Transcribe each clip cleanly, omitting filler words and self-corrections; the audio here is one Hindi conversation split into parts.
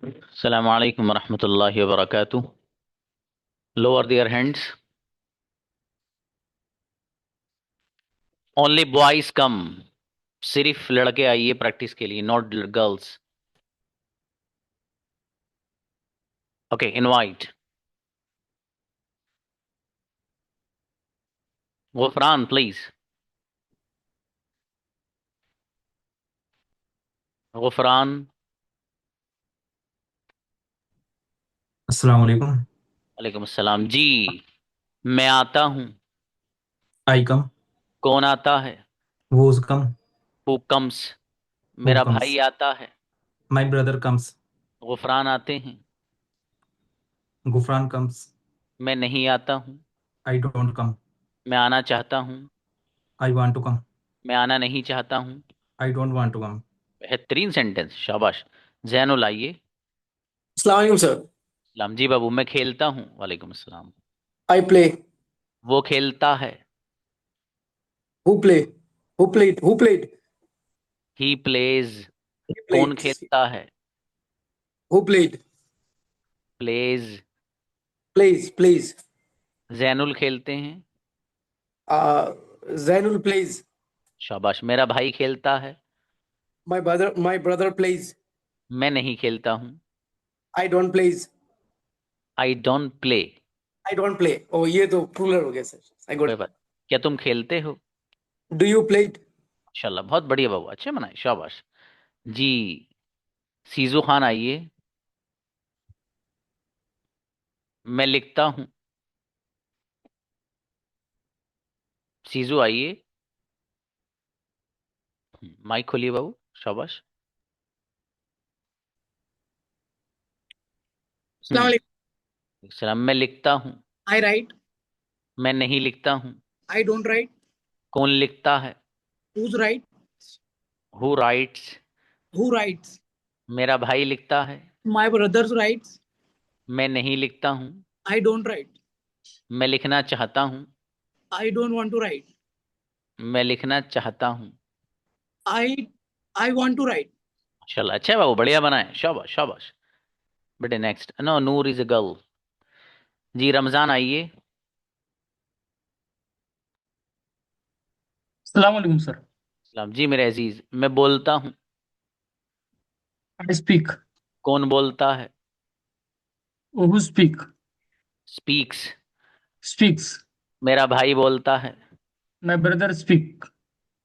Assalamu alaikum warahmatullahi wabarakatuh. Lower their hands. Only boys come. सिर्फ लड़के आइए प्रैक्टिस के लिए, not girls. Okay, invite Gufran please. Gufran. अस्सलाम वालेकुम। वालेकुम अस्सलाम जी. मैं आता हूँ. आई कम। कौन आता है? Who's come. Who comes. Who मेरा कम्स। भाई आता है. My brother comes. गुफरान आते हैं. गुफरान कम्स। मैं नहीं आता हूँ. I don't come. मैं आना चाहता हूँ. I want to come. मैं आना नहीं चाहता हूँ. I don't want to come. बेहतरीन सेंटेंस, शाबाश. जैनुल आइए. अस्सलाम वालेकुम सर। सलाम जी बाबू, मैं खेलता हूँ. वालेकुम अस्सलाम. I play. वो खेलता है. Who play. Who played. He plays. He कौन प्लेड्स। खेलता है? Who played. Plays. Plays plays. Zainul खेलते हैं. जैनुल प्लेज। शाबाश. मेरा भाई खेलता है. My brother plays. मैं नहीं खेलता हूँ. I don't plays. I don't play. I don't play. ओ ये तो प्लूरल हो गया सर। आई कोई गॉट। बात. क्या तुम खेलते हो? Do you played. माशाल्लाह, बहुत बढ़िया बाबू, अच्छे बनाए, शाबाश. जी. सीजू खान आइए. मैं लिखता हूँ. सीजू आइए. माइक खोलिए बाबू. शाबाश. अस्सलाम वालेकुम। सलाम. मैं लिखता हूँ. I write. मैं नहीं लिखता हूँ. I don't write. कौन लिखता है? Whose write. Who writes. Who writes. मेरा भाई लिखता है. My brothers writes. मैं नहीं लिखता हूँ. I don't write. मैं लिखना चाहता हूँ. I don't want to write. मैं लिखना चाहता हूँ. I I want to write. माशाल्लाह, अच्छा है बाबू, बढ़िया बना है, शाबाश शाबाश. बेटे next. No, Noor is a girl. जी, रमजान आइए. अस्सलाम वालेकुम सर। सलाम जी मेरे अजीज, मैं बोलता हूँ. I speak. कौन बोलता है? Who speak. स्पीक्स. स्पीक्स। मेरा भाई बोलता है. My brother speak.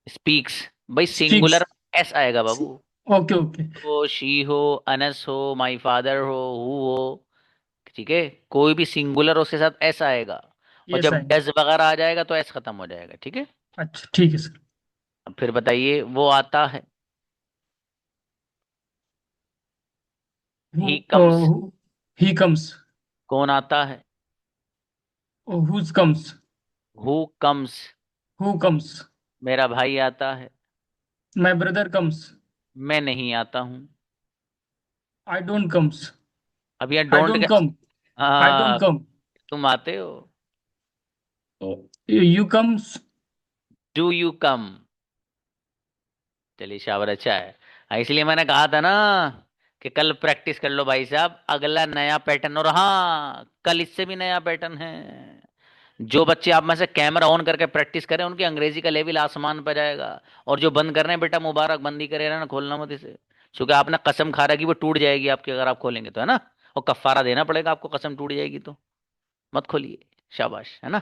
स्पीक्स. भाई स्पीक्स। सिंगुलर. एस आएगा बाबू. Okay okay. वो शी हो, अनस हो, माई फादर हो, हु हो. ठीक है. कोई भी सिंगुलर उसके साथ एस आएगा. और यस जब आई। डज वगैरह आ जाएगा तो एस खत्म हो जाएगा, ठीक है. अच्छा ठीक है सर। अब फिर बताइए, वो आता है. He comes. He comes. कौन आता है? Whose comes. Who comes. Who comes. मेरा भाई आता है. My brother comes. मैं नहीं आता हूँ. I don't comes. अब यहाँ आई डोंट डोंट का. कम। आई हाँ. Don't come. तुम आते हो. You comes. Do you come. चलिए शाबाश, अच्छा है. हाँ, इसलिए मैंने कहा था ना कि कल प्रैक्टिस कर लो भाई साहब, अगला नया पैटर्न. और हाँ, कल इससे भी नया पैटर्न है. जो बच्चे आप में से कैमरा ऑन करके प्रैक्टिस करें, उनकी अंग्रेजी का लेवल आसमान पर जाएगा. और जो बंद कर रहे हैं बेटा, मुबारक, बंदी करे ना, खोलना मत इसे. क्योंकि आपने कसम खा रखी, वो टूट जाएगी आपकी अगर आप खोलेंगे तो, है ना. और कफ्फारा देना पड़ेगा आपको, कसम टूट जाएगी तो. मत खोलिए. शाबाश, है ना.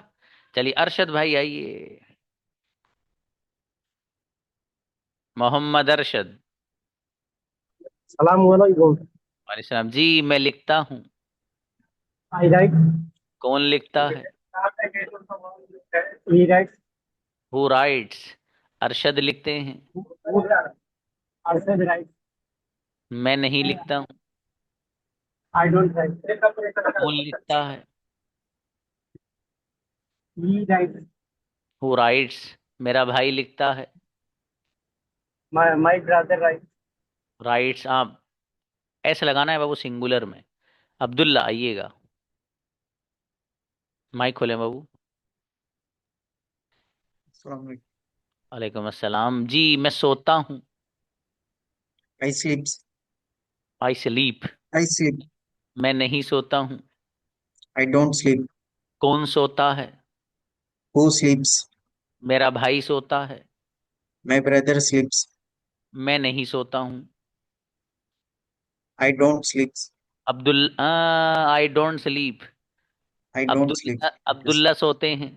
चलिए, अरशद भाई आइए. मोहम्मद अरशद. सलाम वालेकुम। वालेकुम सलाम जी. मैं लिखता हूँ. I write. कौन लिखता है? He write. Who writes. Arshad लिखते हैं. आरसेड राइट। मैं नहीं लिखता हूँ. I don't write. कौन लिखता है? He write. Who writes. मेरा भाई लिखता है. My brother write. राइट्स. आप ऐसे लगाना है बाबू, सिंगुलर में. अब्दुल्ला आइएगा. माइक खोलें बाबू. अस्सलाम वालेकुम। वालेकुम अस्सलाम जी. मैं सोता हूँ. I sleeps. I sleep. I sleep. मैं नहीं सोता हूँ। I don't sleep. कौन सोता है? Who sleeps? मेरा भाई सोता है। My brother sleeps. मैं नहीं सोता हूँ। I don't sleep. I don't sleep. I don't sleep. Abdullah सोते हैं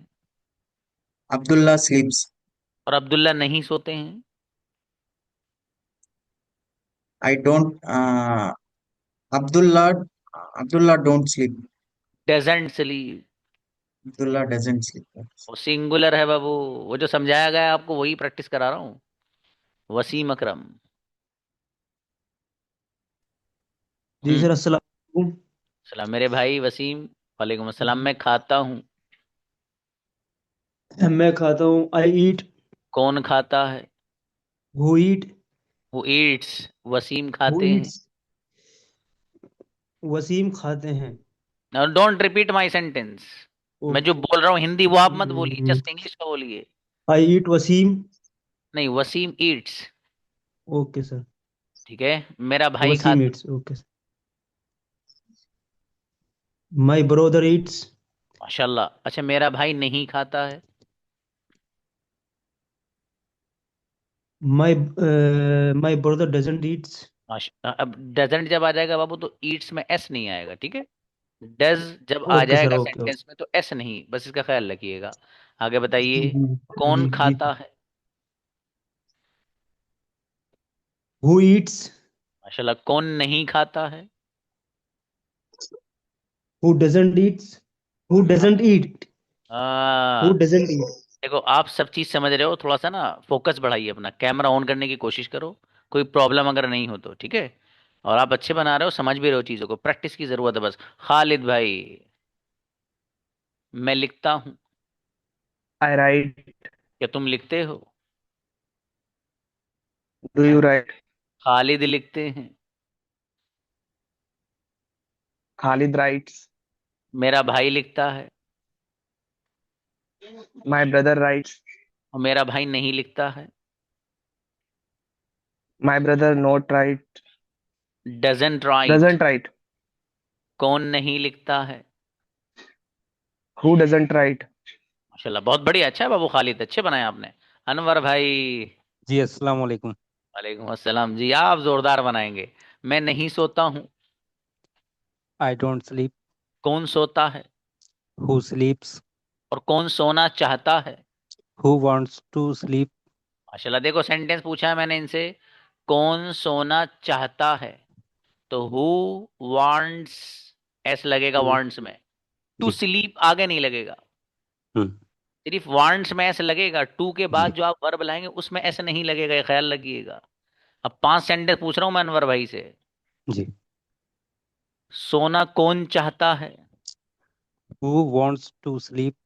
Abdullah sleeps. और अब्दुल्ला नहीं सोते हैं। I don't. Abdullah. Abdullah don't sleep. Doesn't sleep. Abdullah doesn't sleep. वो सिंगुलर है बाबू। वो जो समझाया गया है आपको वही प्रैक्टिस करा रहा हूँ। वसीम अकरम। जी सर, अस्सलाम वालेकुम। सलाम मेरे भाई वसीम। वालेकुम अस्सलाम। मैं खाता हूँ। मैं खाता हूँ। आई ईट। कौन खाता है? Who eat. वो ईट्स। वसीम हु खाते हैं। ईट्स। वसीम खाते हैं। Don't repeat my sentence. मैं जो बोल रहा हूँ हिंदी वो आप मत बोलिए, जस्ट इंग्लिश का बोलिए। आई ईट वसीम। नहीं, वसीम ईट्स। Okay sir. ठीक है। मेरा भाई वसीम खाता। Yeats. Okay sir. My brother Yeats. माशाल्लाह। अच्छा, मेरा भाई नहीं खाता है। माई माई ब्रदर डजंट ईट्स। अब डजंट जब आ जाएगा बाबू तो ईट्स में एस नहीं आएगा, ठीक है। डज जब आ ओके सर। जाएगा ओके सेंटेंस में तो एस नहीं, बस इसका ख्याल रखिएगा। आगे जी बताइए। जी कौन जी जी। खाता है? Who eats. माशाल्लाह। कौन नहीं खाता है? Who doesn't eats. Who doesn't eat. Who uh, doesn't eat. देखो आप सब चीज समझ रहे हो, थोड़ा सा ना फोकस बढ़ाइए अपना, कैमरा ऑन करने की कोशिश करो। कोई प्रॉब्लम अगर नहीं हो तो ठीक है। और आप अच्छे बना रहे हो, समझ भी रहे हो चीजों को, प्रैक्टिस की जरूरत है बस। खालिद भाई। मैं लिखता हूँ। I write. क्या तुम लिखते हो? Do you write? खालिद लिखते हैं। Khalid writes. मेरा भाई लिखता है। My brother writes. और मेरा भाई नहीं लिखता है। My brother not write. Doesn't right. Doesn't write. कौन नहीं लिखता है? Who doesn't write? माशाल्लाह, बहुत बढ़िया। अच्छा है बाबू खालिद, अच्छे बनाए आपने। अनवर भाई। जी अस्सलाम वालेकुम। वालेकुम अस्सलाम जी, आप जोरदार बनाएंगे। मैं नहीं सोता हूँ। I don't sleep. कौन सोता है? Who sleeps. और कौन सोना चाहता है? Who wants to sleep. माशाल्लाह। देखो सेंटेंस पूछा है मैंने इनसे, कौन सोना चाहता है। तो हु वांट्स, एस लगेगा हु। वांट्स में। टू जी। स्लीप आगे नहीं लगेगा। हम्म। सिर्फ वांट्स में ऐसे लगेगा, टू के जी। बाद जो आप वर्ब लाएंगे उसमें ऐसे नहीं लगेगा, ये ख्याल रखिएगा। अब 5 सेंटेंस पूछ रहा हूं मैं अनवर भाई से। जी। सोना कौन चाहता है? Who wants to sleep.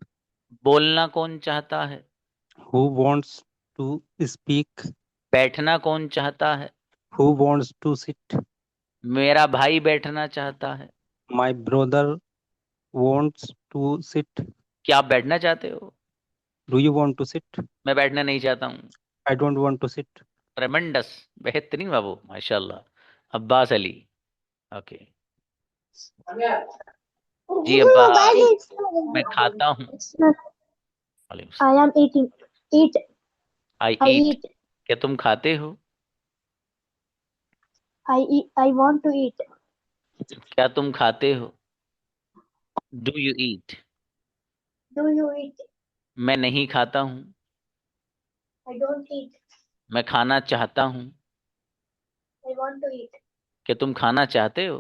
बोलना कौन चाहता है? Who wants to speak. बैठना कौन चाहता है? Who wants to sit. मेरा भाई बैठना चाहता है। My brother wants to sit. क्या आप बैठना चाहते हो? Do you want to sit. मैं बैठना नहीं चाहता हूँ। I don't want to sit. Tremendous. बेहतरीन बाबू, माशाल्लाह। अब्बास अली। ओके। जी अब्बास। मैं खाता हूँ। वालेकुम I सलाम। am eating. Eat. I I eat. eat. क्या तुम खाते हो? I eat. I want to eat. क्या तुम खाते हो? Do you eat? Do you eat? मैं नहीं खाता हूँ। I don't eat. मैं खाना चाहता हूँ। I want to eat. क्या तुम खाना चाहते हो?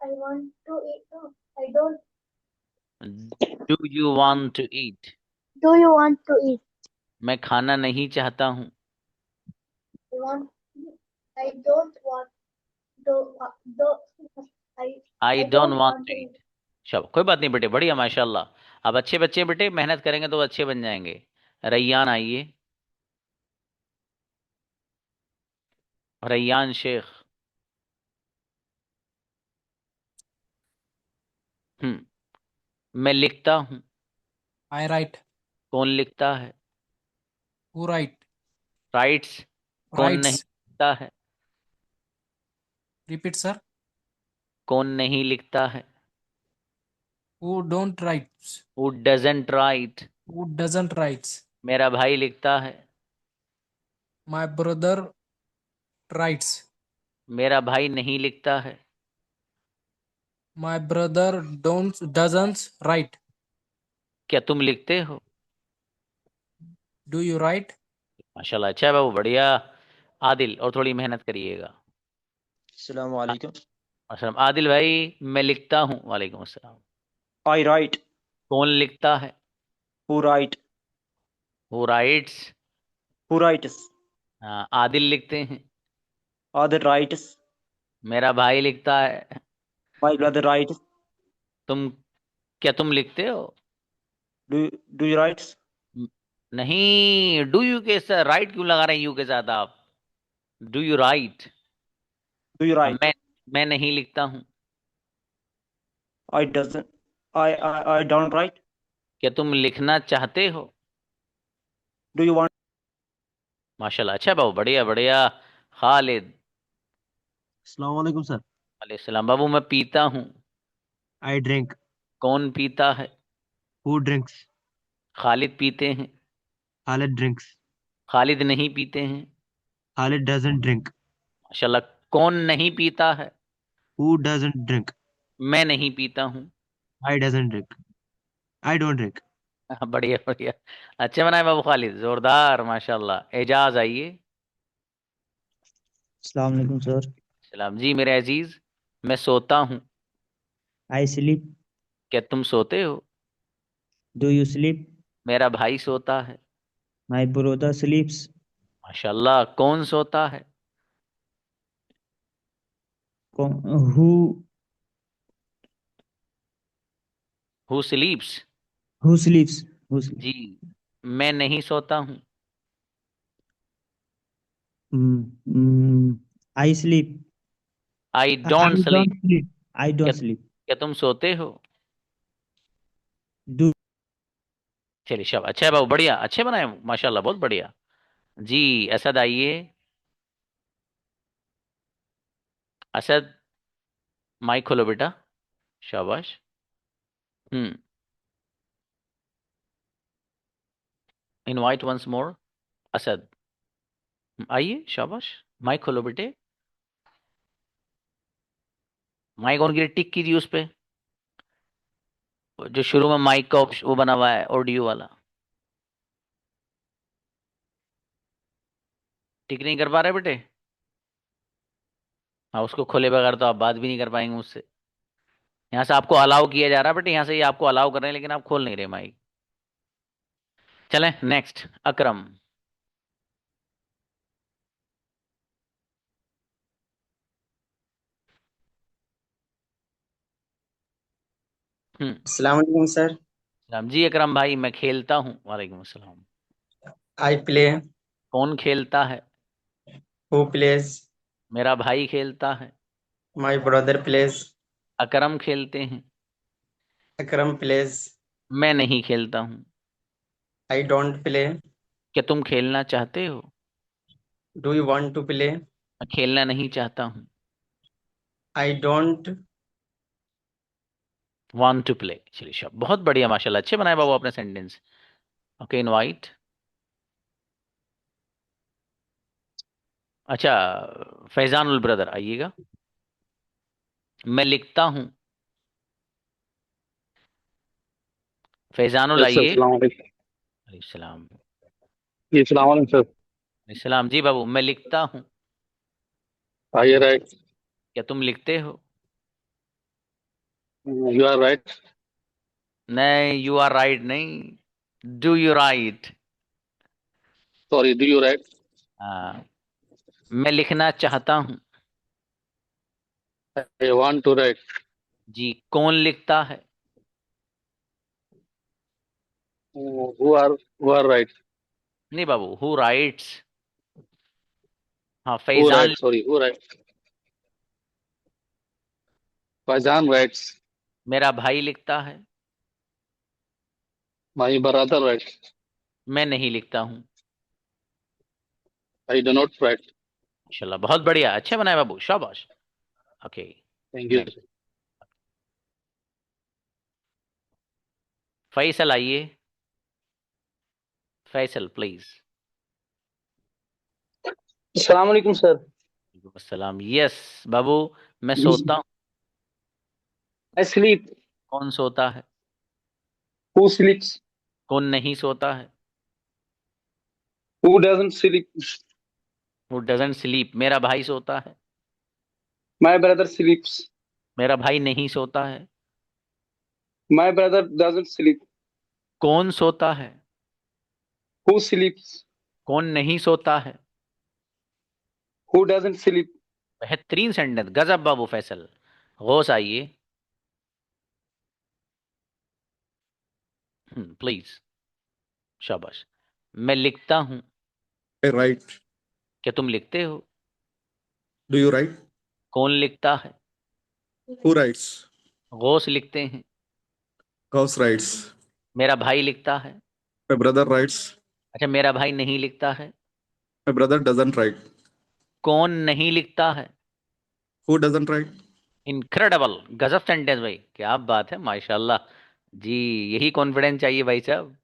I want to eat. No, I don't. Do you want to eat? Do you want to eat? मैं खाना नहीं चाहता हूँ। I want. I don't want. Do. Do. I. I I don't don't want want to to eat. eat. चलो कोई बात नहीं बेटे, बढ़िया माशाल्लाह। अब अच्छे बच्चे बेटे, मेहनत करेंगे तो अच्छे बन जाएंगे। रैयान आइए। रैयान शेख। मैं लिखता हूँ। I write. कौन लिखता है? Who write? राइट्स। कौन नहीं Writes. लिखता है? Repeat, sir. कौन नहीं लिखता है? Who don't write? Who doesn't write? Who doesn't write? मेरा भाई लिखता है। My brother writes. मेरा भाई नहीं लिखता है। My brother doesn't write. क्या तुम लिखते हो? Do you write? माशाल्लाह, अच्छा है बाबू, बढ़िया। आदिल, और थोड़ी मेहनत करिएगा। अस्सलाम वालेकुम। अस्सलाम। आदिल भाई, मैं लिखता हूँ। वालेकुम अस्सलाम। I write. कौन लिखता है? Who write? Who writes? Who writes? हाँ, आदिल लिखते हैं। Other writes. मेरा भाई लिखता है। My brother writes. तुम, क्या तुम लिखते हो? Do you write? नहीं, डू यू के साथ राइट क्यों लगा रहे हैं? यू के साथ आप do you right? Do you write? मैं नहीं लिखता हूँ। I doesn't. I don't write. क्या तुम लिखना चाहते हो? Do you want? माशाल्लाह, अच्छा बाबू, बढ़िया बढ़िया। खालिद। अस्सलाम वालेकुम सर। अलैहिस्सलाम। बाबू, मैं पीता हूँ। I drink. कौन पीता है? Who drinks? खालिद पीते हैं। Khalid drinks. खालिद नहीं पीते हैं। Khalid doesn't drink. माशाल्लाह, कौन नहीं पीता है? Who doesn't drink? मैं नहीं पीता हूँ। I doesn't drink. I don't drink. बढ़िया बढ़िया, अच्छे बनाए बाबू खालिद, जोरदार माशाल्लाह। एजाज आइए। अस्सलाम वालेकुम सर। सलाम जी मेरे अजीज। मैं सोता हूँ। I sleep. क्या तुम सोते हो? Do you sleep? मेरा भाई सोता है। My brother sleeps. माशाल्लाह, कौन सोता है? Who who स्लीप्स? who sleeps? Who sleeps? जी, मैं नहीं सोता हूँ। Mm, mm, I sleep. I I don't don't sleep. sleep. I क्या don't sleep. क्या तुम सोते हो? Do चलिए शब, अच्छा है बाबू, बढ़िया, अच्छे बनाए माशाल्लाह, बहुत बढ़िया। जी, असद आइए। असद, माइक खोलो बेटा। शाबाश। Hmm. Invite once more. Asad आइए, शाबाश। माइक खोलो बेटे। माइक ऑन की टिक कीजिए उस पे, जो शुरू में माइक का वो बना हुआ है, ऑडियो वाला। टिक नहीं कर पा रहे बेटे? हाँ, उसको खोले बगैर तो आप बात भी नहीं कर पाएंगे मुझसे। यहाँ से आपको अलाउ किया जा रहा है बेटे, यहाँ से ये आपको अलाउ कर रहे हैं, लेकिन आप खोल नहीं रहे माइक। चलें नेक्स्ट, अकरम। हम्म। अस्सलाम वालेकुम सर। राम जी, अकरम भाई, मैं खेलता हूँ। वालेकुम अस्सलाम। I play. कौन खेलता है? Who plays? मेरा भाई खेलता है। My brother plays. अकरम खेलते हैं। Akram plays. मैं नहीं खेलता हूँ। I don't play. क्या तुम खेलना चाहते हो? Do you want to play? मैं खेलना नहीं चाहता हूँ। I don't. Want to play. चलिए शाबाश, बहुत बढ़िया माशाल्लाह, अच्छे बनाए बाबू अपने सेंटेंस। Okay, invite. अच्छा, फैजानुल ब्रदर आइएगा। मैं लिखता हूँ। फैजानुल यस सर, आइए। अस्सलाम वालेकुम। सलाम। जी अस्सलाम वालेकुम सर। सलाम जी बाबू, मैं लिखता हूँ। आइए राइट। क्या तुम लिखते हो? You are write. नहीं, यू आर राइट नहीं, do you write? Sorry, do you write? हाँ, मैं लिखना चाहता हूँ। I want to write. जी, कौन लिखता है? Who are write. नहीं बाबू, हु राइट्स? हाँ, who Faizan. Right, sorry, who write? Faizan writes. मेरा भाई लिखता है। My brother write. मैं नहीं लिखता हूँ। I do not write. माशाल्लाह, बहुत बढ़िया, अच्छे बनाए बाबू, शाबाश। Okay Thank you. Next Faisal आइए, Faisal please. Assalamu alaikum, sir. सलाम। यस बाबू, मैं Yes. सोता हूँ। I sleep. कौन सोता है? Who sleeps? कौन नहीं सोता है? Who doesn't sleep? वो डजंट स्लीप। मेरा भाई सोता है। My brother sleeps. मेरा भाई नहीं सोता है। My brother doesn't sleep. कौन सोता है? Who sleeps? कौन नहीं सोता है? Who doesn't sleep? बेहतरीन सेंटेंस, गजब बाबू फैसल। गौस आइए प्लीज। शाबाश। मैं लिखता हूँ। I write. क्या तुम लिखते हो? Do you write? कौन लिखता है? Who writes? गौस लिखते हैं। House writes. मेरा भाई लिखता है। My brother writes. अच्छा, मेरा भाई नहीं लिखता है। My brother doesn't write. कौन नहीं लिखता है? Who doesn't write? इनक्रेडिबल, गजब सेंटेंस भाई, क्या बात है, माशाल्लाह जी। यही कॉन्फिडेंस चाहिए भाई साहब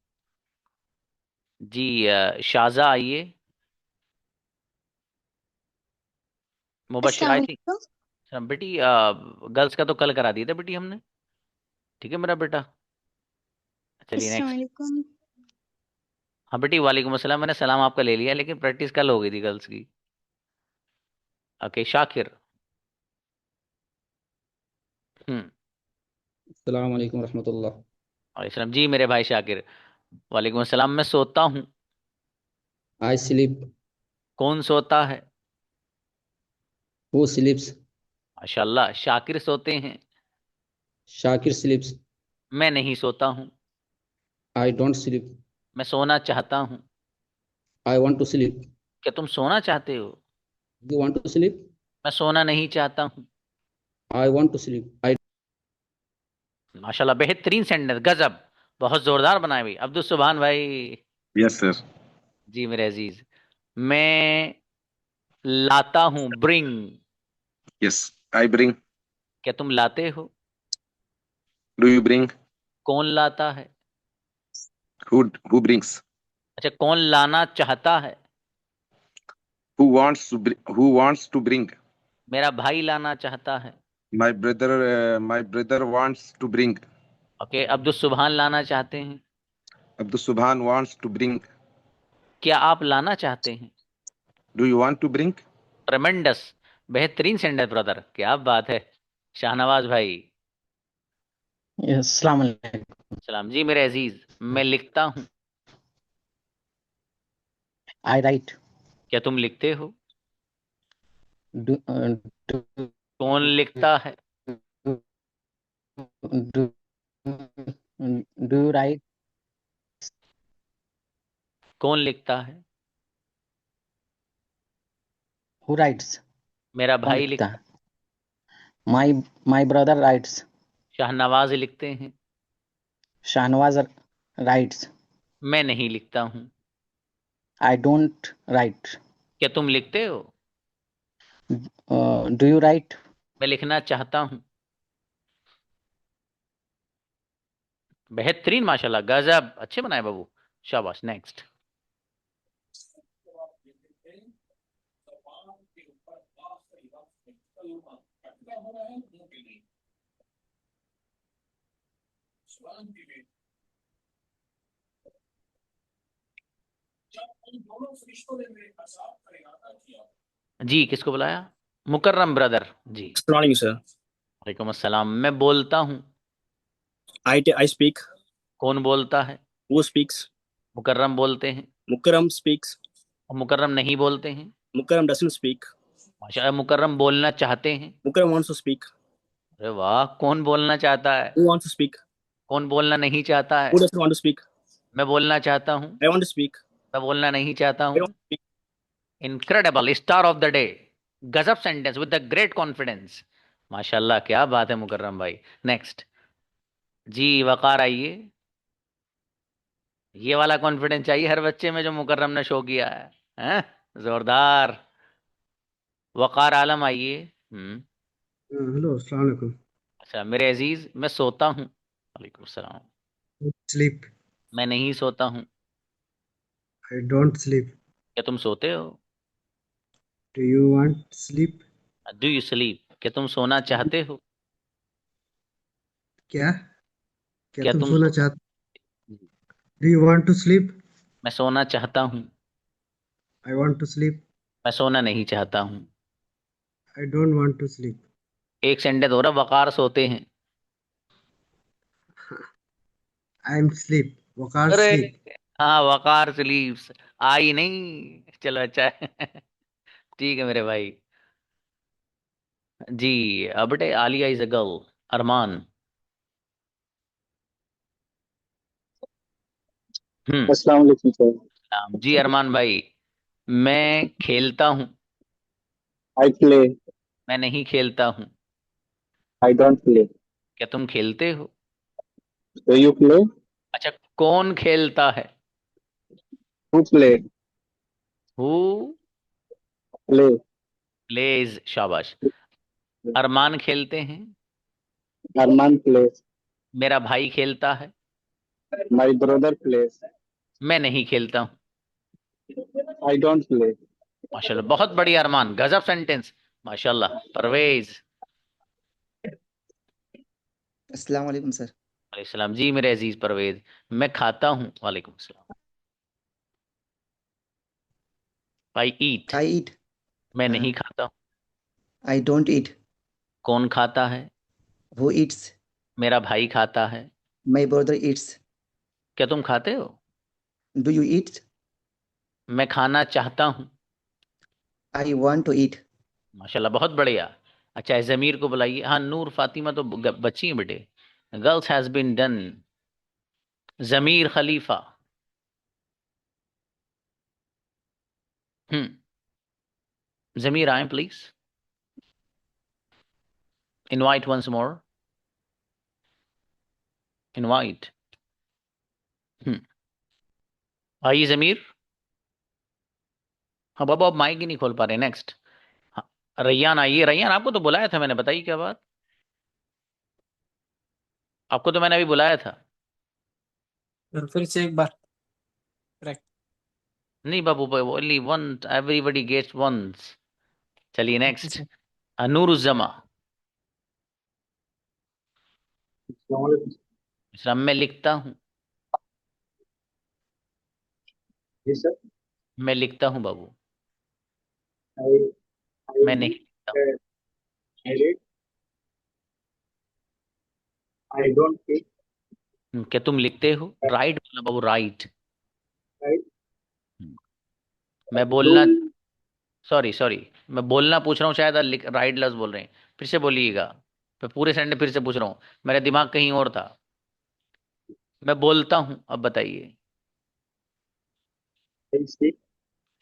जी। शाजा आइए। मुबशिर आई थी बेटी। गर्ल्स का तो कल करा दिया था बेटी हमने। ठीक है मेरा बेटा। चलिए नेक्स्ट। हाँ बेटी, वालेकुम अस्सलाम। मैंने सलाम आपका ले लिया, लेकिन प्रैक्टिस कल हो गई थी गर्ल्स की। ओके शाकिर। अस्सलाम वालेकुम रहमतुल्लाह। वालेकुम जी मेरे भाई शाकिर। वालेकुम अस्सलाम। मैं सोता हूँ। I sleep. कौन सोता है? हु स्लीप्स। माशाल्लाह, शाकिर सोते हैं। शाकिर स्लीप्स। मैं नहीं सोता हूँ। I don't sleep. मैं सोना चाहता हूँ। I want to sleep. क्या तुम सोना चाहते हो? You want to sleep. मैं सोना नहीं चाहता हूँ। I want to sleep. I. माशाल्लाह, बेहतरीन सेंटेंस, गजब, बहुत जोरदार बनाए भाई। अब्दुल सुभान भाई। Yes, sir. जी मेरे अजीज। मैं लाता हूँ, ब्रिंग। Yes, I bring. क्या तुम लाते हो? Do you bring? कौन लाता है? Who brings? अच्छा, कौन लाना चाहता है? Who wants to bring? मेरा भाई लाना चाहता है। My brother wants to bring. Okay, Abdul सुभान लाना चाहते हैं। Abdul Subhan wants to bring. क्या आप लाना चाहते हैं? Do you want to bring? ट्रेमेंडस, बेहतरीन सेंटेंस ब्रदर, क्या बात है। शाहनवाज भाई। अस्सलाम वालेकुम। सलाम जी मेरे अजीज। मैं लिखता हूँ। I right. क्या तुम लिखते हो? डू कौन लिखता है? Do do right. कौन लिखता है? Who writes. मेरा कौन भाई लिखता लिखता। है? माई माई ब्रदर राइट्स। शाहनवाज लिखते हैं। शाहनवाज राइट्स। मैं नहीं लिखता हूँ। I don't right. क्या तुम लिखते हो? Do you right. मैं लिखना चाहता हूँ। बेहतरीन, माशाल्लाह, गजब, अच्छे बनाए बाबू, शाबाश। नेक्स्ट। जी किसको बुलाया? Mukarram brother ji. Morning sir. वालेकुम अस्सलाम। मैं बोलता हूँ। I speak. कौन बोलता है? Who speaks. मुकर्रम बोलते हैं। मुकरम स्पीक्स। और मुकर्रम नहीं बोलते हैं। Mukarram doesn't speak. माशाल्लाह, मुकर्रम बोलना चाहते हैं। Mukarram wants to speak. अरे वाह, कौन बोलना चाहता है? Who wants to speak. कौन बोलना नहीं चाहता है? Who doesn't want to speak. मैं बोलना चाहता हूँ। I want to speak. मैं बोलना नहीं चाहता आई हूँ। Want to speak. Incredible, star of the day, गजब sentence with the great confidence. माशाल्लाह, क्या बात है मुकर्रम भाई। नेक्स्ट। जी वकार आइए। ये वाला कॉन्फिडेंस चाहिए हर बच्चे में जो मुकर्रम ने शो किया है, हैं? जोरदार। वकार आलम आइए। हेलो अस्सलाम वालेकुम। अच्छा मेरे अजीज, मैं सोता हूँ। वालेकुम सलाम। स्लीप। मैं नहीं सोता हूँ। I don't sleep. क्या तुम सोते हो? Do you want sleep? Do you sleep? क्या तुम सोना चाहते हो? क्या क्या क्या तुम तुम सोना सो चाहते? Do you want to sleep? मैं सोना चाहता हूँ। I want to sleep. मैं सोना नहीं चाहता हूँ। I don't want to sleep. एक सेंटेंस हो रहा, वकार सोते हैं। I am sleep. वकार अरे स्लीप। हाँ, वकार स्लीप्स। आई नहीं, चलो अच्छा है। ठीक है मेरे भाई। जी। बेटे, Alia is a girl. Arman. हम्म। अस्सलाम वालेकुम सर। जी अरमान भाई। मैं खेलता हूँ। I play. मैं नहीं खेलता हूँ। I don't play. क्या तुम खेलते हो? Do you play? अच्छा, कौन खेलता है? Who play? Who play. Plays. शाबाश। अरमान खेलते हैं। अरमान प्ले। मेरा भाई खेलता है। My brother plays. मैं नहीं खेलता हूँ। I don't play. माशाल्लाह, बहुत बढ़िया अरमान, गजब सेंटेंस। माशाल्लाह। परवेज। अस्सलाम वालेकुम सर। वालेकुम सलाम जी मेरे अजीज परवेज। मैं खाता हूँ। वालेकुम सलाम। आई ईट। आई ईट। मैं नहीं खाता हूँ। I don't eat. कौन खाता है? Who eats? मेरा भाई खाता है। My brother eats. क्या तुम खाते हो? Do you eat? मैं खाना चाहता हूँ। I want to eat. माशाल्लाह, बहुत बढ़िया। अच्छा, जमीर को बुलाइए। हाँ, नूर फातिमा तो बच्ची हैं बेटे। Girls has been done. Zameer Khalifa. Zameer आए please. Invite once more. Invite. आइए जमीर। हाँ बाबा, आप माइक ही नहीं खोल पा रहे। नेक्स्ट। हाँ, रैयान आइए। रैयान, आपको तो बुलाया था मैंने, बताइए क्या बात। आपको तो मैंने अभी बुलाया था। फिर से एक बार। Correct. नहीं बाबू, only one. Everybody gets once. चलिए नेक्स्ट। नूरुज्जमा। विश्राम में लिखता हूँ। जी सर। मैं लिखता हूँ बाबू। आई आई मैं नहीं लिखता I read. I don't read. हूँ। क्या तुम लिखते हो? राइट बोला बाबू, राइट। आई मैं डू। बोलना। Sorry sorry. मैं बोलना पूछ रहा हूँ, शायद राइट लफ्ज बोल रहे हैं। फिर से बोलिएगा। मैं पूरे सेंटेंस फिर से पूछ रहा हूँ। मेरा दिमाग कहीं और था। मैं बोलता हूँ, अब बताइए। I speak.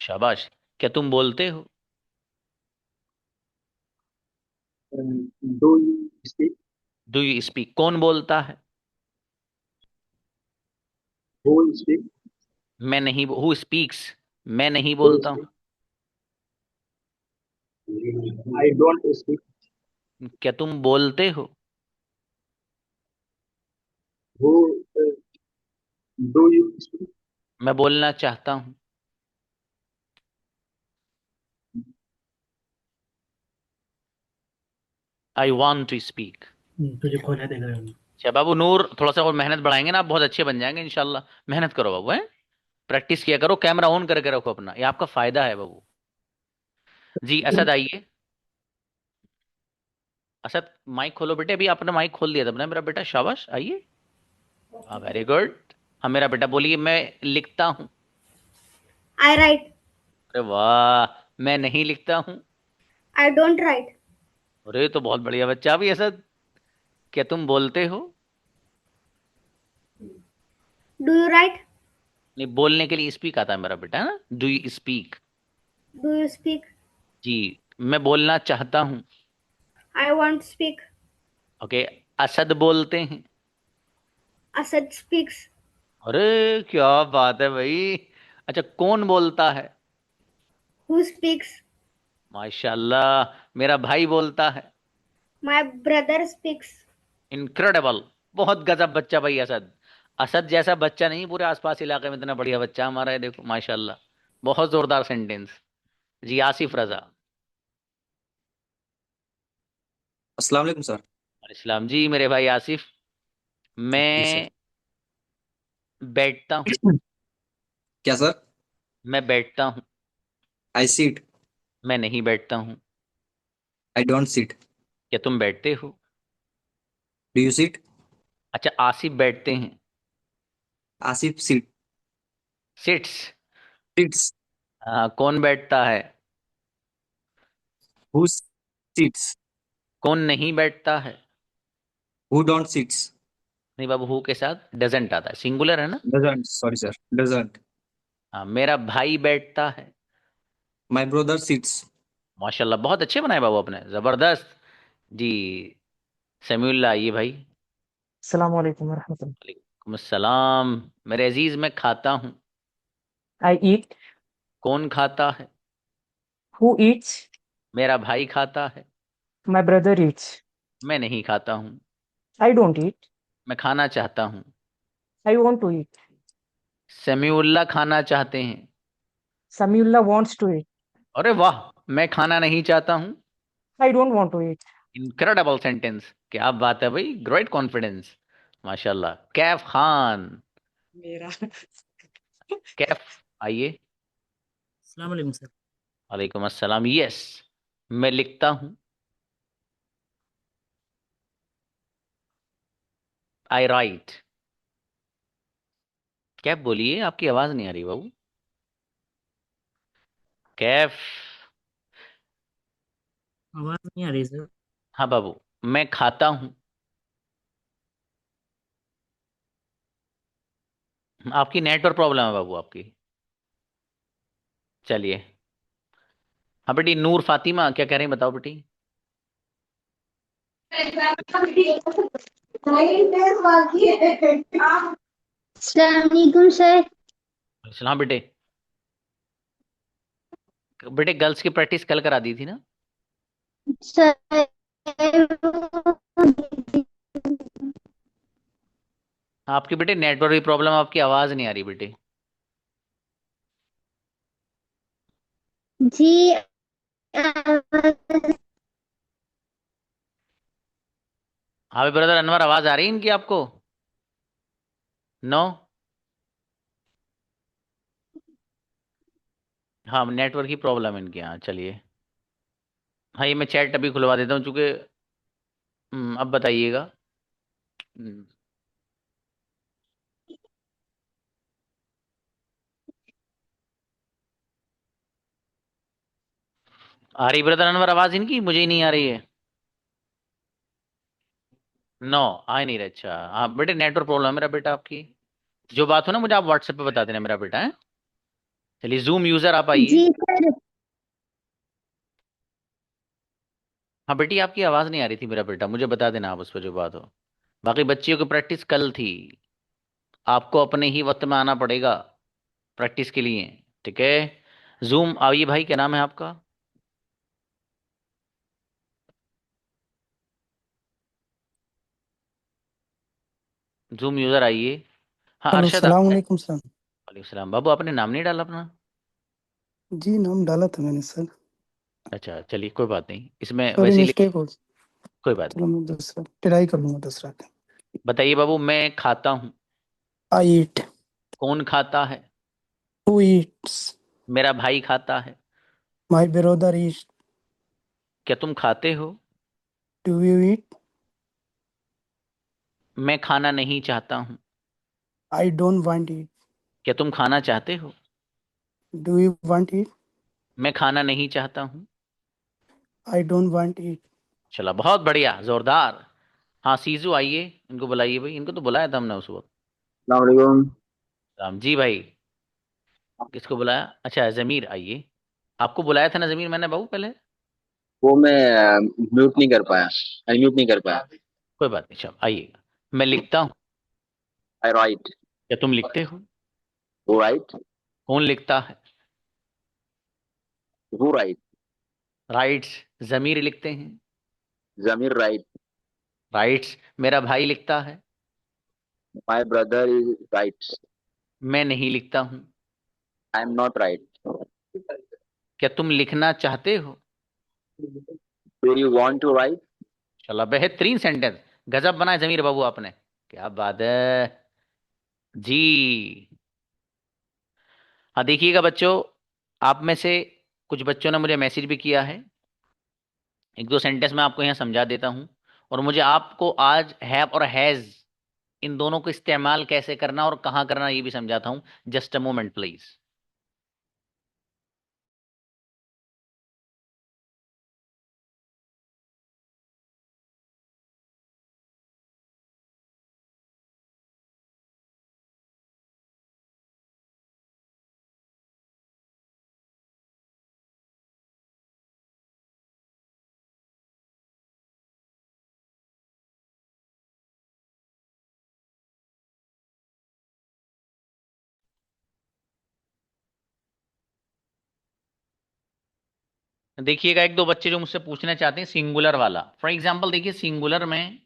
शाबाश। क्या तुम बोलते हो? Do you speak? Do you speak? कौन बोलता है? Who speak? मैं नहीं। Who speaks? मैं नहीं हु बोलता स्पीक? I don't speak. हूँ। क्या तुम बोलते हो? Who do you speak? मैं बोलना चाहता हूँ। I want to speak. तुझे खोला देख रहा हूँ। अच्छा बाबू नूर, थोड़ा सा और मेहनत बढ़ाएंगे ना, आप बहुत अच्छे बन जाएंगे इंशाल्लाह। मेहनत करो बाबू, है। प्रैक्टिस किया करो, कैमरा ऑन करके रखो अपना, ये आपका फायदा है बाबू। जी असद आइए। असद, माइक खोलो बेटे। अभी आपने माइक खोल दिया था ना मेरा बेटा, शाबाश। आइए। हाँ, वेरी गुड। हाँ मेरा बेटा, बोलिए। मैं लिखता हूँ। I write. अरे वाह। मैं नहीं लिखता हूँ। I don't write. अरे तो बहुत बढ़िया बच्चा भी असद। क्या तुम बोलते हो? Do you write? नहीं, बोलने के लिए स्पीक आता है मेरा बेटा, है ना। Do you speak? Do you speak? जी। मैं बोलना चाहता हूँ। I want to speak. Okay. Asad बोलते हैं। Asad speaks. अरे क्या बात है भाई। अच्छा, कौन बोलता है? Who speaks? माशाल्लाह, मेरा भाई बोलता है। My brother speaks. इनक्रेडिबल, बहुत गजब बच्चा भाई असद। असद जैसा बच्चा नहीं पूरे आसपास इलाके में, इतना बढ़िया बच्चा हमारा है, देखो माशाल्लाह। बहुत जोरदार सेंटेंस। जी आसिफ रजा। अस्सलाम वालेकुम सर। इस्लाम जी मेरे भाई आसिफ। जी सर। मैं बैठता हूँ। क्या सर? मैं बैठता हूँ। आई सीट। मैं नहीं बैठता हूँ। I don't sit. क्या तुम बैठते हो? Do you seat? अच्छा आसिफ बैठते हैं। आसिफ सीट। सिट्स। सीट्स। हाँ, कौन बैठता है? Who seats? कौन नहीं बैठता है? Who don't seats? नहीं बाबू, हु के साथ डजेंट आता है, सिंगुलर है ना। Doesn't, sorry sir, doesn't. हाँ, मेरा भाई बैठता है। My brother seats. माशाल्लाह, बहुत अच्छे बनाए बाबू आपने, जबरदस्त। जी समीउल्लाह आइए भाई। अस्सलाम वालेकुम वरहमतुल्लाह। वालेकुम अस्सलाम। मेरे अजीज मैं खाता हूँ। I eat. कौन खाता है? Who eats? मेरा भाई खाता है। My brother eats. मैं नहीं खाता हूँ। I don't eat. मैं खाना चाहता हूँ। I want to eat. Samiullah खाना चाहते हैं। Samiullah wants to eat. अरे वाह, मैं खाना नहीं चाहता हूँ। I don't want to eat. Incredible sentence, क्या बात है भाई, ग्रेट कॉन्फिडेंस, माशाल्लाह। कैफ खान। मेरा कैफ आइए। अस्सलाम वालेकुम सर। वालेकुम अस्सलाम। यस, मैं लिखता हूँ। I right. कैफ बोलिए, आपकी आवाज नहीं आ रही बाबू। कैफ। आवाज नहीं आ रही सर। हाँ बाबू, मैं खाता हूँ। आपकी नेटवर्क प्रॉब्लम है बाबू आपकी। चलिए। हाँ बेटी नूर फातिमा क्या कह रही हैं, बताओ बेटी। Assalamualaikum sir. हाँ बेटे। बेटे गर्ल्स की प्रैक्टिस कल करा दी थी ना। Sir. आपकी बेटे नेटवर्क की प्रॉब्लम, आपकी आवाज नहीं आ रही बेटे। जी हाँ ब्रदर अनवर, आवाज आ रही है इनकी आपको? नो। हाँ नेटवर्क की प्रॉब्लम है इनकी, हाँ चलिए। हाँ ये मैं चैट अभी खुलवा देता हूँ चूंकि अब बताइएगा। हम्म, आ रही ब्रदर अनवर आवाज इनकी? मुझे ही नहीं आ रही है। नो, आ नहीं रहा। अच्छा हाँ बेटे, नेटवर्क प्रॉब्लम है मेरा बेटा आपकी। जो बात हो ना मुझे आप व्हाट्सएप पे बता देना मेरा बेटा है। चलिए जूम यूजर आप आइए। जी सर। हाँ बेटी आपकी आवाज नहीं आ रही थी मेरा बेटा, मुझे बता देना आप उस पर जो बात हो। बाकी बच्चियों की प्रैक्टिस कल थी। आपको अपने ही वक्त में आना पड़ेगा प्रैक्टिस के लिए, ठीक है। जूम आइए भाई, क्या नाम है आपका? जूम यूजर आइए। हाँ हेलो अरशद सलाम आपने। वालेकुम सर। वालेकुम सलाम बाबू, आपने नाम नहीं डाला अपना? जी नाम डाला था मैंने सर। अच्छा चलिए कोई बात नहीं, इसमें सॉरी वैसे ही मिस्टेक हो। कोई बात चलो नहीं। मैं दूसरा ट्राई कर लूंगा दूसरा। बताइए बाबू, मैं खाता हूँ। आई ईट। कौन खाता है? Who eats? मेरा भाई खाता है। माय ब्रदर ईट। क्या तुम खाते हो? Do you eat? मैं खाना नहीं चाहता हूँ। आई डोंट वांट ईट। क्या तुम खाना चाहते हो? डू यू वांट ईट? मैं खाना नहीं चाहता हूँ। आई डोंट वांट ईट। चला बहुत बढ़िया, जोरदार। हाँ सीजू आइए, इनको बुलाइए भाई, इनको तो बुलाया था हमने उस वक्त। Assalamualaikum. राम जी भाई। किसको बुलाया? अच्छा जमीर आइए। आपको बुलाया था ना जमीर मैंने बाबू पहले। वो मैं म्यूट नहीं कर पाया, अनम्यूट नहीं कर पाया। कोई बात नहीं, चलो आइएगा। मैं लिखता हूँ। I right. क्या तुम लिखते हो? Who right? कौन लिखता है? Who right? राइट्स। जमीर लिखते हैं। जमीर राइट. राइट्स मेरा भाई लिखता है. My brother is right. मैं नहीं लिखता हूं. I am not right. क्या तुम लिखना चाहते हो? Do you want to write? चलो बेहतरीन सेंटेंस. गजब बनाए जमीर बाबू आपने. क्या बात है जी. हाँ देखिएगा बच्चों, आप में से कुछ बच्चों ने मुझे मैसेज भी किया है. एक दो सेंटेंस मैं आपको यहाँ समझा देता हूँ, और मुझे आपको आज हैव और हैज इन दोनों को इस्तेमाल कैसे करना और कहाँ करना ये भी समझाता हूँ. Just a moment please. देखिएगा एक दो बच्चे जो मुझसे पूछना चाहते हैं सिंगुलर वाला. फॉर एग्जाम्पल देखिए, सिंगुलर में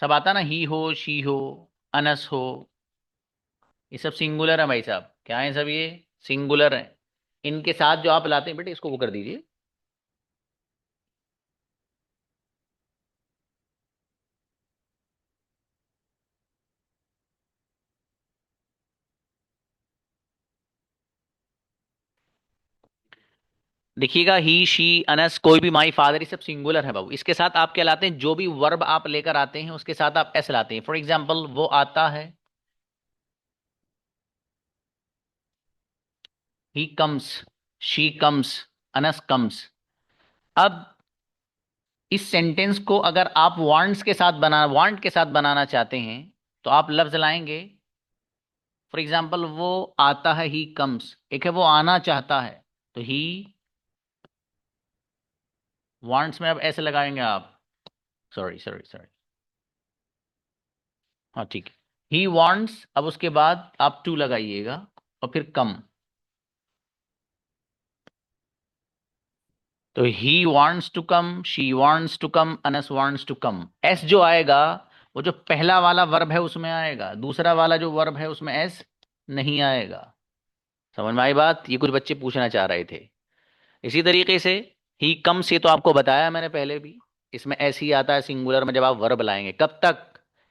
सब आता ना, ही हो, शी हो, अनस हो, ये सब सिंगुलर है भाई साहब. क्या है सब? ये सिंगुलर है. इनके साथ जो आप लाते हैं, बेटे इसको वो कर दीजिए. देखिएगा ही, शी, अनस, कोई भी, माई फादर, ये सब सिंगुलर है बाबू. इसके साथ आप क्या लाते हैं? जो भी वर्ब आप लेकर आते हैं उसके साथ आप एस लाते हैं. फॉर एग्जाम्पल वो आता है, he comes, she comes, Anas comes. अब इस सेंटेंस को अगर आप वांट के साथ बनाना चाहते हैं तो आप लफ्ज लाएंगे. फॉर एग्जाम्पल वो आता है, ही कम्स. एक है वो आना चाहता है, तो ही वांट्स में अब ऐसे लगाएंगे आप. सॉरी सॉरी सॉरी, हाँ ठीक है. ही वांट्स, अब उसके बाद आप टू लगाइएगा और फिर कम. तो he wants to come, she wants to come, Anas wants to come. S जो आएगा वो जो पहला वाला वर्ब है उसमें आएगा. दूसरा वाला जो वर्ब है उसमें एस नहीं आएगा. समझ में आई बात? ये कुछ बच्चे पूछना चाह रहे थे. इसी तरीके से ही कम से तो आपको बताया मैंने पहले भी, इसमें ऐसे ही आता है सिंगुलर में जब आप वर्ब लाएंगे. कब तक?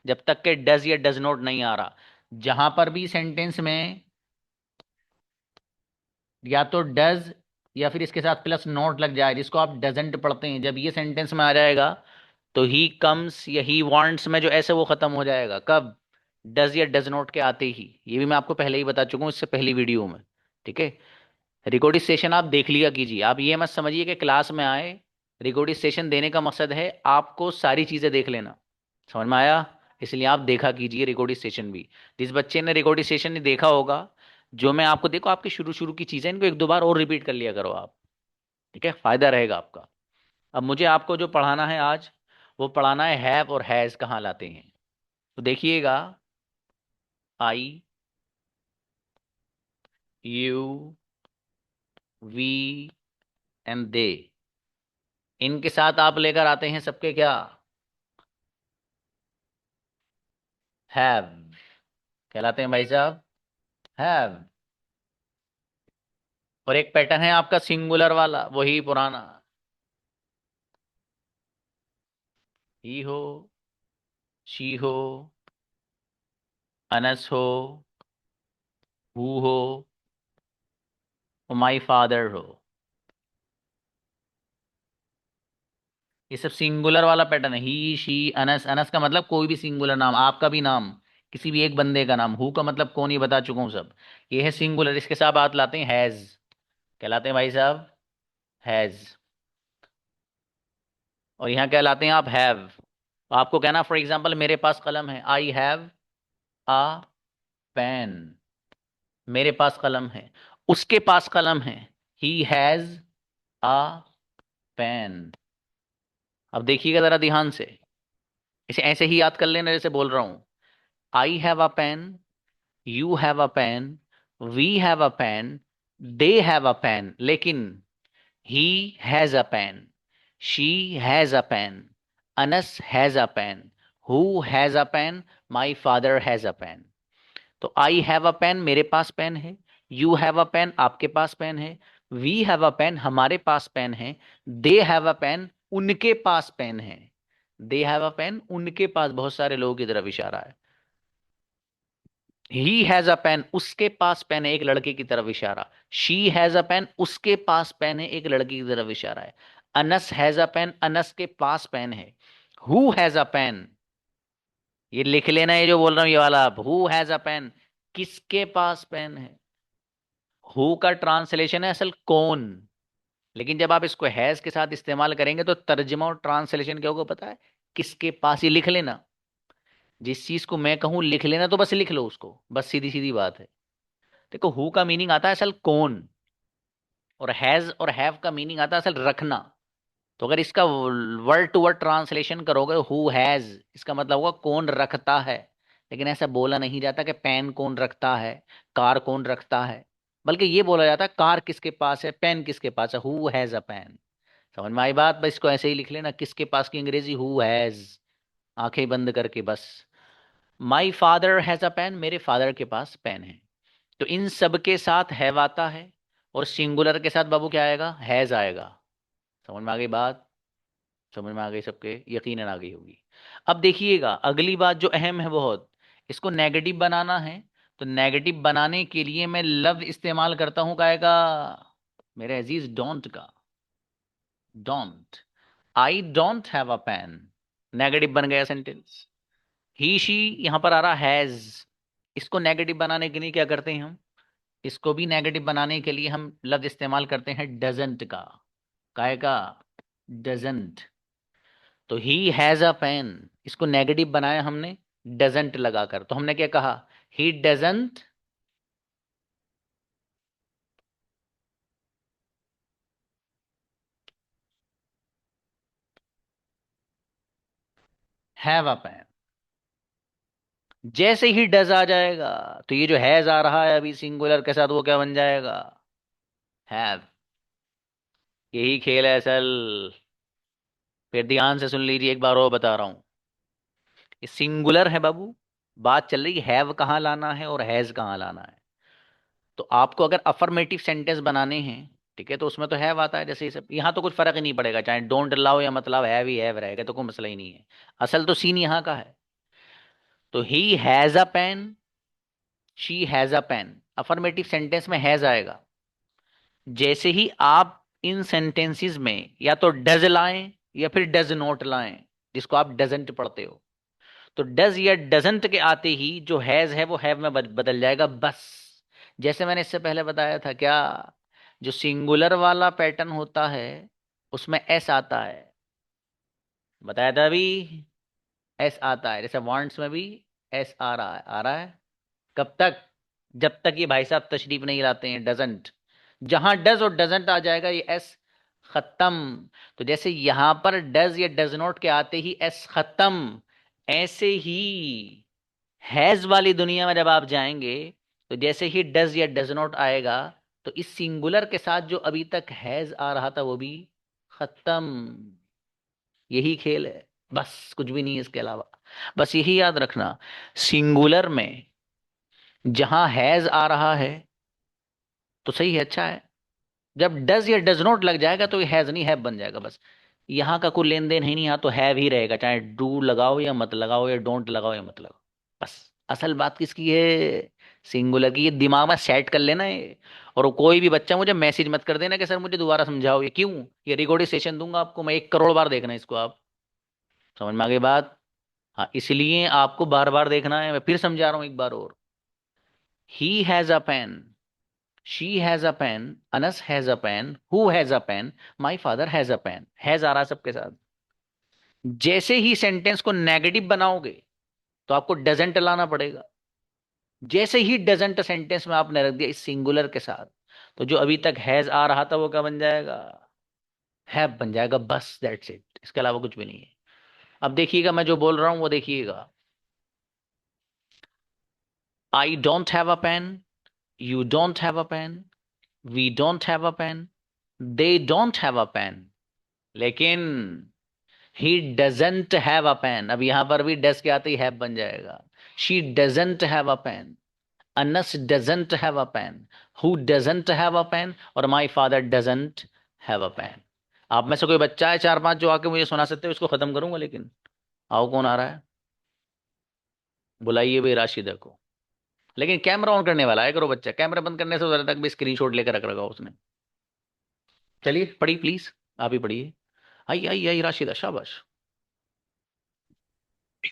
जब तक के डज या डज नॉट नहीं आ रहा. जहां पर भी सेंटेंस में या तो डज या फिर इसके साथ प्लस नॉट लग जाए, जिसको आप डजेंट पढ़ते हैं, जब ये सेंटेंस में आ जाएगा तो ही कम्स या ही वांट्स में जो ऐसे वो खत्म हो जाएगा. कब? डज या डज नॉट के आते ही. ये भी मैं आपको पहले ही बता चुका हूँ इससे पहली वीडियो में. ठीक है, रिकॉर्डिंग सेशन आप देख लिया कीजिए. आप ये मत समझिए कि क्लास में आए, रिकॉर्डिंग सेशन देने का मकसद है आपको सारी चीज़ें देख लेना. समझ में आया? इसलिए आप देखा कीजिए रिकॉर्डिंग सेशन भी. जिस बच्चे ने रिकॉर्डिंग सेशन नहीं देखा होगा, जो मैं आपको देखो आपकी शुरू शुरू की चीज़ें, इनको एक दो बार और रिपीट कर लिया करो आप. ठीक है, फायदा रहेगा आपका. अब मुझे आपको जो पढ़ाना है आज, वो पढ़ाना है हैव और हैज़ कहाँ लाते हैं. तो देखिएगा, आई, यू, वी एंड दे, इनके साथ आप लेकर आते हैं सबके क्या? हैव कहलाते हैं भाई साहब, हैव. और एक पैटर्न है आपका सिंगुलर वाला, वही पुराना, ही हो, शी हो, अनस हो, हु हो, माई फादर हो. ये सब सिंगुलर वाला पैटर्न है. ही, शी, अनस. अनस का मतलब कोई भी सिंगुलर नाम, आपका भी नाम, किसी भी एक बंदे का नाम. हु का मतलब कौन, ही बता चुका हूं सब. ये है सिंगुलर. इसके साथ बात लाते हैं हैज, कहलाते हैं भाई साहब हैज. और यहाँ क्या लाते हैं आप? हैव. आपको कहना फॉर एग्जाम्पल मेरे पास कलम है, आई हैव आ पेन. मेरे पास कलम है. उसके पास कलम है, ही हैज आ पेन. अब देखिएगा जरा ध्यान से, इसे ऐसे ही याद कर लेना जैसे बोल रहा हूं. I have a pen, you have a pen, we have a pen, they have a pen. लेकिन he has a pen, she has a pen, Anas has a pen, who has a pen, my father has a pen. तो आई हैव अ पेन, मेरे पास पेन है, यू हैव अ पेन, आपके पास पेन है, वी हैव अ पेन, हमारे पास पेन है, दे हैव अ पेन, उनके पास पेन है। दे हैव अ पेन, उनके पास, बहुत सारे लोगों की तरफ इशारा है। ही हैज अ पेन, उसके पास पेन है, एक लड़के की तरफ इशारा। शी हैज अ पेन, उसके पास पेन है, एक लड़की की तरफ इशारा है। Anas has a pen, Anas के पास पेन है। हु हैज अ पेन, ये लिख लेना, ये जो बोल रहा हूं ये वाला आप, हु हैज अ पेन, किसके पास पेन है। हु का ट्रांसलेशन है असल कौन, लेकिन जब आप इसको हैज के साथ इस्तेमाल करेंगे तो तर्जमा और ट्रांसलेशन क्या होगा पता है, किसके पास, ही लिख लेना। जिस चीज को मैं कहूं लिख लेना तो बस लिख लो उसको, बस सीधी सीधी बात है। देखो हु का मीनिंग आता है असल कौन, और हैज और हैव का मीनिंग आता है असल रखना। तो अगर इसका वर्ड टू वर्ड ट्रांसलेशन करोगे, हु हैज, इसका मतलब होगा कौन रखता है। लेकिन ऐसा बोला नहीं जाता कि पेन कौन रखता है, कार कौन रखता है, बल्कि ये बोला जाता है कार किसके पास है, पेन किसके पास है, हु हैज अ पेन। समझ में आई बात, बस इसको ऐसे ही लिख लेना, किसके पास की अंग्रेजी हु हैज, आंखें बंद करके बस। My father has a pen, मेरे फादर के पास पेन है। तो इन सब के साथ हैव आता है, और सिंगुलर के साथ बाबू क्या आएगा, हैज आएगा। समझ में आ गई बात, समझ में आ गई सबके, यकीनन आ गई होगी। अब देखिएगा अगली बात जो अहम है बहुत, इसको नेगेटिव बनाना है। तो नेगेटिव बनाने के लिए मैं लफ्ज इस्तेमाल करता हूं काय का, मेरे अजीज, डोंट का। Don't, I don't have a pen, negative बन गया सेंटेंस। ही शी यहां पर आ रहा हैज, इसको नेगेटिव बनाने के लिए क्या करते हैं हम, इसको भी नेगेटिव बनाने के लिए हम लफ्ज इस्तेमाल करते हैं डजंट का। काय का, डजंट। तो ही हैज अ पेन, इसको नेगेटिव बनाया हमने डजंट लगाकर। तो हमने क्या कहा, he doesn't have a pen. जैसे ही डज आ जाएगा तो ये जो हैज आ रहा है अभी सिंगुलर के साथ, वो क्या बन जाएगा, हैव। यही खेल है असल। फिर ध्यान से सुन लीजिए, एक बार और बता रहा हूं, ये सिंगुलर है बाबू, बात चल रही हैव कहाँ लाना है और हैज कहाँ लाना है। तो आपको अगर अफर्मेटिव सेंटेंस बनाने हैं, ठीक है, तो उसमें तो हैव आता है, जैसे ये सब, यहाँ तो कुछ फर्क ही नहीं पड़ेगा, चाहे डोंट लाओ या मतलब हैव ही हैव रहेगा, तो कोई मसला ही नहीं है। असल तो सीन यहाँ का है। तो he has a pen, she has a pen, affirmative sentence में हैज आएगा। जैसे ही आप इन सेंटेंसेस में या तो डज लाएं या फिर डज नॉट लाएं, जिसको आप डजंट पढ़ते हो, तो डज या डजंट के आते ही जो हैज है वो हैव में बदल जाएगा बस। जैसे मैंने इससे पहले बताया था क्या, जो सिंगुलर वाला पैटर्न होता है उसमें एस आता है, बताया था अभी, एस आता है। जैसे वांट्स में भी एस आ रहा है, आ रहा है। कब तक, जब तक ये भाई साहब तशरीफ नहीं लाते हैं डजंट। जहां डज और डजंट आ जाएगा ये एस खत्म। तो जैसे यहां पर डज या डज नॉट के आते ही एस खत्म, ऐसे ही हैज वाली दुनिया में जब आप जाएंगे तो जैसे ही डज या डज नॉट आएगा तो इस सिंगुलर के साथ जो अभी तक हैज आ रहा था वो भी खत्म। यही खेल है, बस कुछ भी नहीं है इसके अलावा। बस यही याद रखना, सिंगुलर में जहां हैज आ रहा है तो सही है, अच्छा है। जब डज या डज नॉट लग जाएगा तो ये हैज नहीं हैव बन जाएगा बस। यहाँ का कोई लेन देन है नहीं, यहाँ तो हैव ही रहेगा, चाहे डू लगाओ या मत लगाओ, या डोंट लगाओ या मत लगाओ। बस असल बात किसकी है, सिंगुलर की। ये दिमाग में सेट कर लेना है। और कोई भी बच्चा मुझे मैसेज मत कर देना कि सर मुझे दोबारा समझाओ, ये क्यों, ये रिकॉर्डिंग सेशन दूंगा आपको मैं, 1 करोड़ बार देखना इसको आप। समझ में आ गई बात, हाँ, इसलिए आपको बार बार देखना है। मैं फिर समझा रहा हूं एक बार और, he has a pen, she has a pen, Anas has a pen, who has a pen, my father has a pen. Has आ रहा है सबके साथ। जैसे ही सेंटेंस को नेगेटिव बनाओगे तो आपको डजेंट लाना पड़ेगा। जैसे ही डजेंट सेंटेंस में आपने रख दिया इस सिंगुलर के साथ, तो जो अभी तक हैज आ रहा था वो क्या बन जाएगा, हैव बन जाएगा बस, दैट्स इट, इसके अलावा कुछ भी नहीं है। अब देखिएगा मैं जो बोल रहा हूं वो देखिएगा, I don't have a pen, you don't have a pen, we don't have a pen, they don't have a pen. लेकिन he doesn't have a pen, अब यहां पर भी डस के आते ही हैव बन जाएगा। She doesn't have a pen, Anas doesn't have a pen, who doesn't have a pen, और my father doesn't have a pen. आप में से कोई बच्चा है 4-5 जो आके मुझे सुना सकते हो? इसको खत्म करूंगा, लेकिन आओ कौन आ रहा है, बुलाइए भाई राशिदा को। लेकिन कैमरा ऑन करने वाला है करो बच्चा, कैमरा बंद करने से उधर तक भी स्क्रीनशॉट लेकर रख रखा उसने। चलिए पढ़िए प्लीज, आप ही पढ़िए। आई आई आई राशिदा, शाबाश।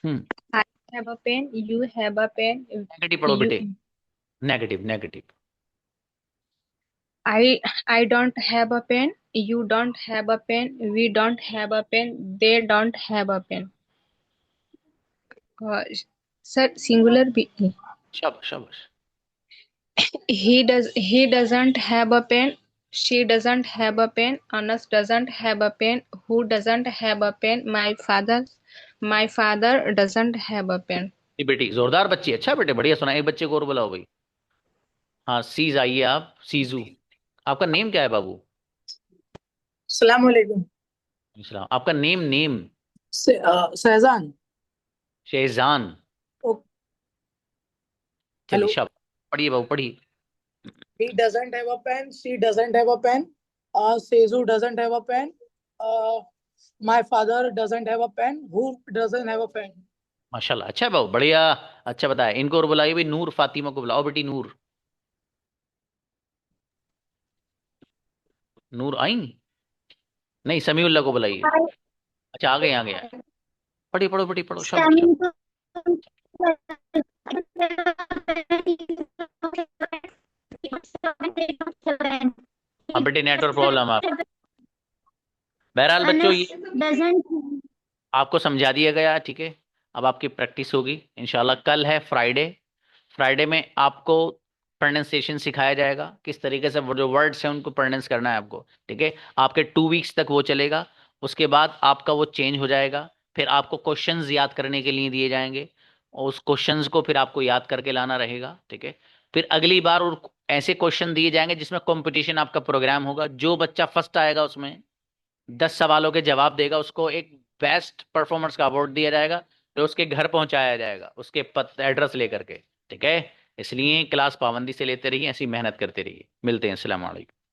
I have a pen. You have a pen. Negative पढ़ो बेटे, You, negative negative. I don't have a pen. You don't have a pen. We don't have a pen. They don't have a pen. Sir, singular be. शाबाश शाबाश। He doesn't have a pen. She doesn't have a pen. Anas doesn't have a pen. Who doesn't have a pen? My father doesn't have a pen. ये बेटी जोरदार बच्ची, अच्छा बेटे बढ़िया सुना। एक बच्चे को और बुलाओ भाई। हाँ सीज आइए आप, सीजू। आपका नेम क्या है बाबू? अस्सलाम वालेकुम। इस्लाम। आपका नेम नेम? शहजान। शेजान। चलिए शाबाश, पढ़िए बाबू पढ़िए। He doesn't have a pen. She doesn't have a pen. Sezu doesn't have a pen. My father doesn't have a pen. Who doesn't have a pen? माशाल्लाह, अच्छा है बाबू बढ़िया, अच्छा बताया। इनको और बुलाइए भाई, नूर फातिमा को बुलाओ बेटी। नूर, नूर आई नहीं, समीउल्लाह को बुलाइए। अच्छा आ गए आ गए। पढ़िए पढ़ो बेटी पढ़ो, शाबाश। हाँ बेटे नेटवर्क प्रॉब्लम आप। बहरहाल बच्चों ये आपको समझा दिया गया, ठीक है। अब आपकी प्रैक्टिस होगी इंशाल्लाह। कल है फ्राइडे, फ्राइडे में आपको प्रोनाउंसिएशन सिखाया जाएगा, किस तरीके से वो जो वर्ड्स हैं उनको प्रोनाउंस करना है आपको, ठीक है। आपके 2 वीक्स तक वो चलेगा, उसके बाद आपका वो चेंज हो जाएगा। फिर आपको क्वेश्चंस याद करने के लिए दिए जाएंगे, और उस क्वेश्चंस को फिर आपको याद करके लाना रहेगा, ठीक है। फिर अगली बार और ऐसे क्वेश्चन दिए जाएंगे जिसमें कंपटीशन आपका प्रोग्राम होगा। जो बच्चा फर्स्ट आएगा उसमें 10 सवालों के जवाब देगा, उसको एक बेस्ट परफॉर्मेंस का अवार्ड दिया जाएगा, जो उसके घर पहुंचाया जाएगा उसके एड्रेस लेकर के, ठीक है। इसलिए क्लास पाबंदी से लेते रहिए, ऐसी मेहनत करते रहिए। मिलते हैं, अस्सलाम वालेकुम।